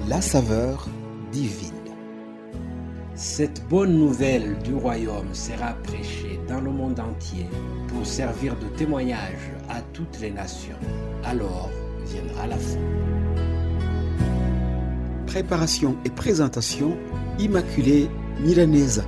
la saveur divine. Cette bonne nouvelle du royaume sera prêchée dans le monde entier pour servir de témoignage à toutes les nations. Alors viendra la fin. Préparation et présentation, Immaculée Milanesa.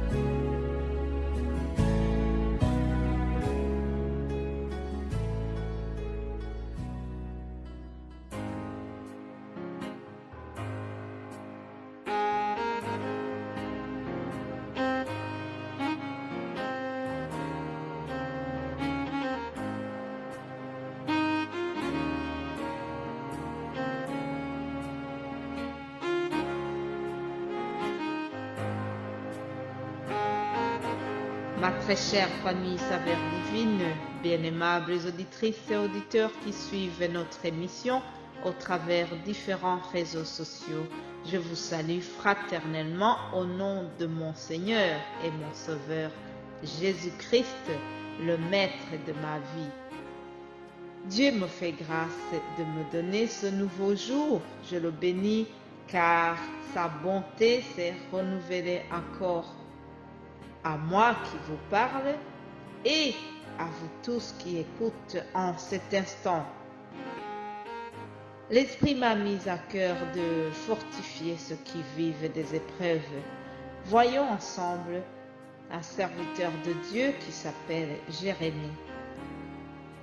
Ma très chère famille Saveur Divine, bien aimables auditrices et auditeurs qui suivent notre émission au travers différents réseaux sociaux, je vous salue fraternellement au nom de mon Seigneur et mon Sauveur, Jésus-Christ, le Maître de ma vie. Dieu me fait grâce de me donner ce nouveau jour, je le bénis car sa bonté s'est renouvelée encore à moi qui vous parle et à vous tous qui écoutent en cet instant. L'Esprit m'a mis à cœur de fortifier ceux qui vivent des épreuves. Voyons ensemble un serviteur de Dieu qui s'appelle Jérémie.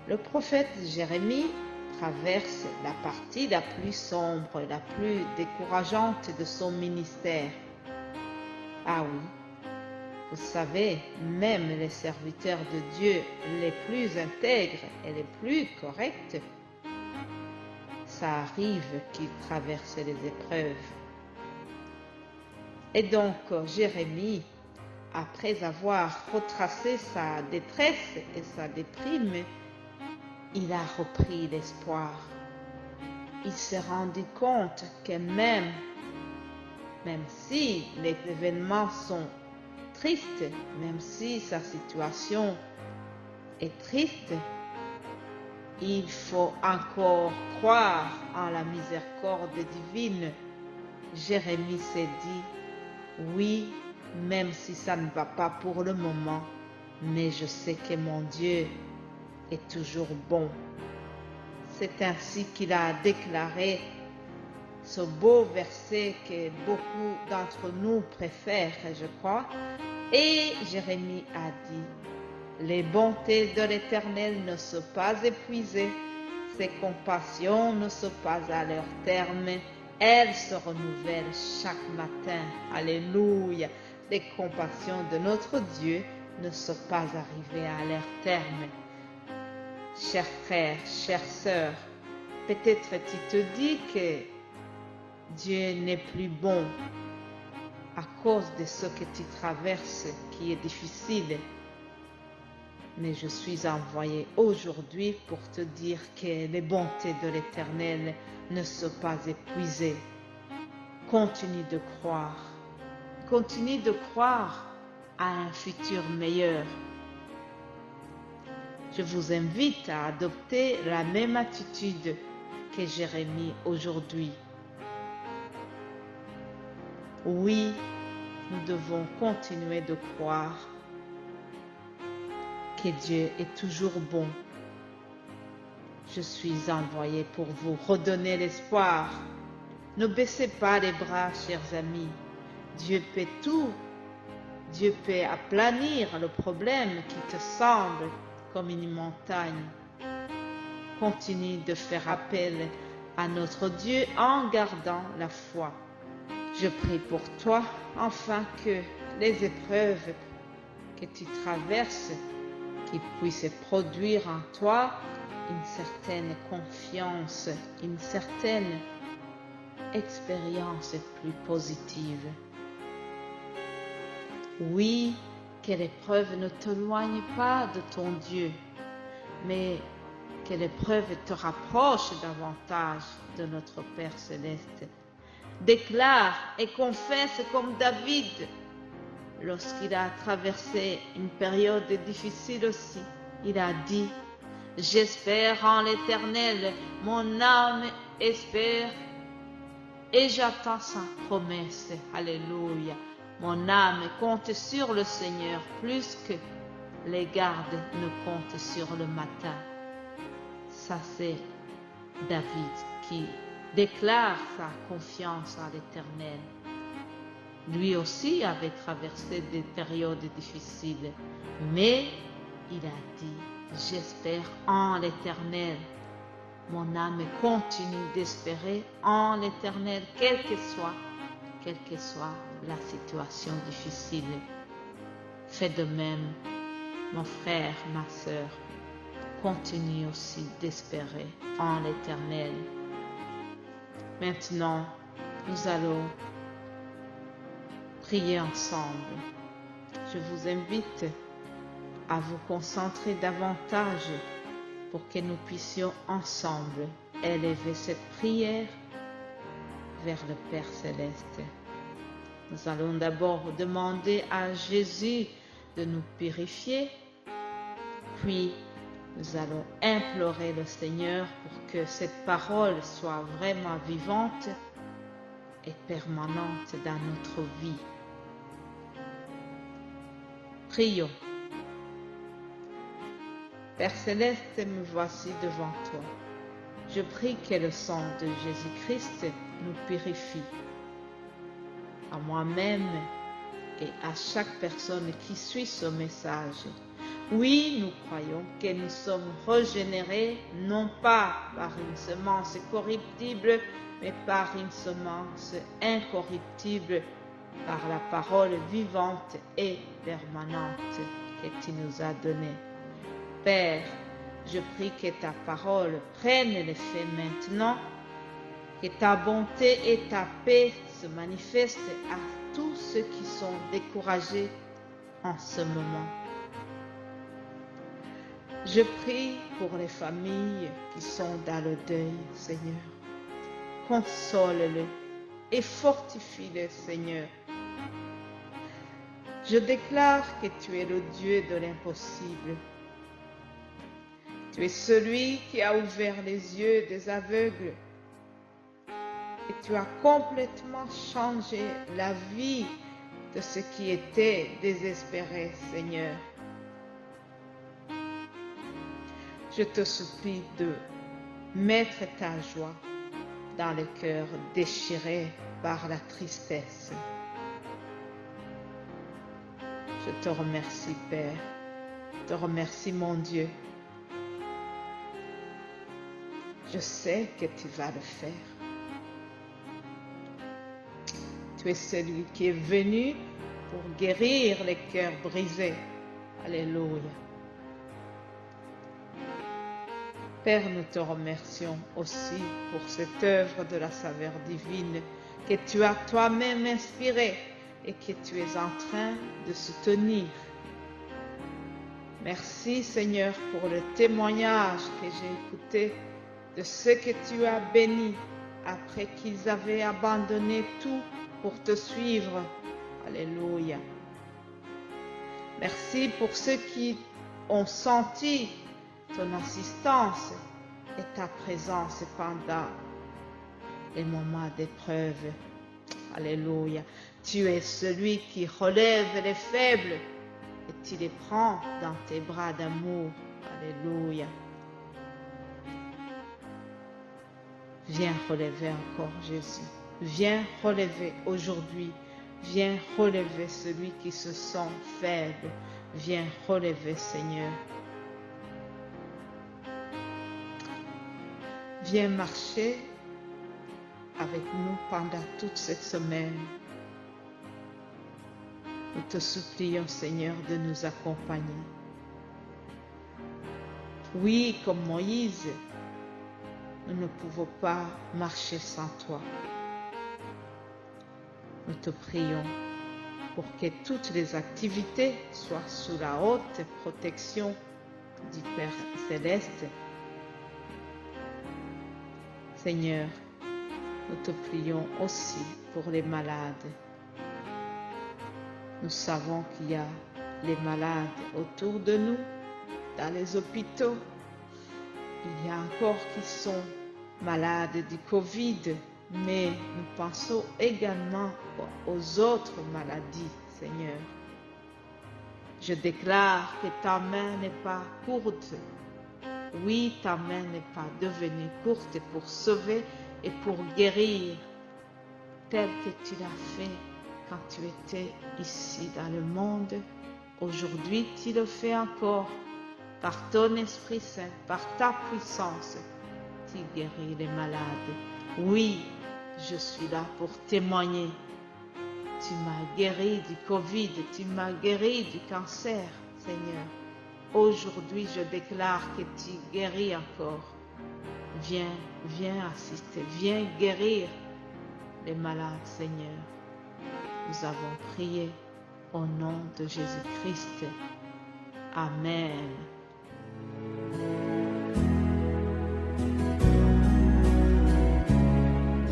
Le prophète Jérémie traverse la partie la plus sombre, la plus décourageante de son ministère. Ah oui, vous savez, même les serviteurs de Dieu les plus intègres et les plus corrects, ça arrive qu'ils traversent les épreuves. Et donc, Jérémie, après avoir retracé sa détresse et sa déprime, il a repris l'espoir. Il s'est rendu compte que même si les événements sont triste, même si sa situation est triste, il faut encore croire en la miséricorde divine. Jérémie s'est dit, oui, même si ça ne va pas pour le moment, mais je sais que mon Dieu est toujours bon. C'est ainsi qu'il a déclaré ce beau verset que beaucoup d'entre nous préfèrent, je crois. Et Jérémie a dit, les bontés de l'Éternel ne sont pas épuisées, ses compassions ne sont pas à leur terme, elles se renouvellent chaque matin. Alléluia. Les compassions de notre Dieu ne sont pas arrivées à leur terme. Chers frères, chères sœurs, peut-être tu te dis que Dieu n'est plus bon à cause de ce que tu traverses qui est difficile. Mais je suis envoyé aujourd'hui pour te dire que les bontés de l'Éternel ne sont pas épuisées. Continue de croire. Continue de croire à un futur meilleur. Je vous invite à adopter la même attitude que Jérémie aujourd'hui. Oui, nous devons continuer de croire que Dieu est toujours bon. Je suis envoyé pour vous redonner l'espoir. Ne baissez pas les bras, chers amis. Dieu peut tout. Dieu peut aplanir le problème qui te semble comme une montagne. Continue de faire appel à notre Dieu en gardant la foi. Je prie pour toi, afin que les épreuves que tu traverses, qu'ils puissent produire en toi une certaine confiance, une certaine expérience plus positive. Oui, que l'épreuve ne t'éloigne pas de ton Dieu, mais que l'épreuve te rapproche davantage de notre Père Céleste. Déclare et confesse comme David, lorsqu'il a traversé une période difficile aussi. Il a dit, « J'espère en l'Éternel, mon âme espère et j'attends sa promesse. Alléluia. Mon âme compte sur le Seigneur plus que les gardes ne comptent sur le matin. Ça, c'est David qui déclare sa confiance à l'Éternel. Lui aussi avait traversé des périodes difficiles, mais il a dit, j'espère en l'Éternel. Mon âme continue d'espérer en l'Éternel, quelle que soit la situation difficile. Fais de même, mon frère, ma sœur, continue aussi d'espérer en l'Éternel. Maintenant, nous allons prier ensemble. Je vous invite à vous concentrer davantage pour que nous puissions ensemble élever cette prière vers le Père Céleste. Nous allons d'abord demander à Jésus de nous purifier, puis nous allons implorer le Seigneur pour que cette parole soit vraiment vivante et permanente dans notre vie. Prions. Père Céleste, me voici devant toi. Je prie que le sang de Jésus-Christ nous purifie, à moi-même et à chaque personne qui suit ce message. Oui, nous croyons que nous sommes régénérés, non pas par une semence corruptible, mais par une semence incorruptible, par la parole vivante et permanente que tu nous as donnée. Père, je prie que ta parole prenne l'effet maintenant, que ta bonté et ta paix se manifestent à tous ceux qui sont découragés en ce moment. Je prie pour les familles qui sont dans le deuil, Seigneur. Console-les et fortifie-les, Seigneur. Je déclare que tu es le Dieu de l'impossible. Tu es celui qui a ouvert les yeux des aveugles et tu as complètement changé la vie de ceux qui étaient désespérés, Seigneur. Je te supplie de mettre ta joie dans le cœur déchiré par la tristesse. Je te remercie, Père. Je te remercie, mon Dieu. Je sais que tu vas le faire. Tu es celui qui est venu pour guérir les cœurs brisés. Alléluia. Père, nous te remercions aussi pour cette œuvre de la saveur divine que tu as toi-même inspirée et que tu es en train de soutenir. Merci, Seigneur, pour le témoignage que j'ai écouté de ceux que tu as bénis après qu'ils avaient abandonné tout pour te suivre. Alléluia. Merci pour ceux qui ont senti ton assistance et ta présence pendant les moments d'épreuve. Alléluia. Tu es celui qui relève les faibles et tu les prends dans tes bras d'amour. Alléluia. Viens relever encore Jésus. Viens relever aujourd'hui. Viens relever celui qui se sent faible. Viens relever, Seigneur. Viens marcher avec nous pendant toute cette semaine. Nous te supplions, Seigneur, de nous accompagner. Oui, comme Moïse, nous ne pouvons pas marcher sans toi. Nous te prions pour que toutes les activités soient sous la haute protection du Père Céleste. Seigneur, nous te prions aussi pour les malades. Nous savons qu'il y a les malades autour de nous, dans les hôpitaux. Il y a encore qui sont malades du Covid. mais nous pensons également aux autres maladies, Seigneur. Je déclare que ta main n'est pas courte. Oui, ta main n'est pas devenue courte pour sauver et pour guérir, tel que tu l'as fait quand tu étais ici dans le monde. Aujourd'hui, tu le fais encore par ton Esprit Saint, par ta puissance. Tu guéris les malades. Oui, je suis là pour témoigner. Tu m'as guéri du Covid, tu m'as guéri du cancer, Seigneur. Aujourd'hui, je déclare que tu guéris encore. Viens assister, viens guérir les malades, Seigneur. Nous avons prié au nom de Jésus-Christ. Amen.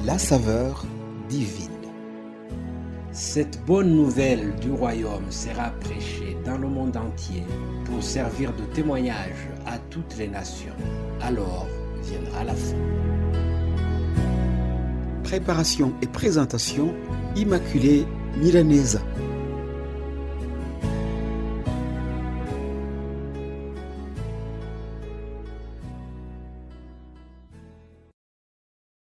La saveur divine. Cette bonne nouvelle du royaume sera prêchée dans le monde entier pour servir de témoignage à toutes les nations. Alors viendra la fin. Préparation et présentation, Immaculée Milanesa.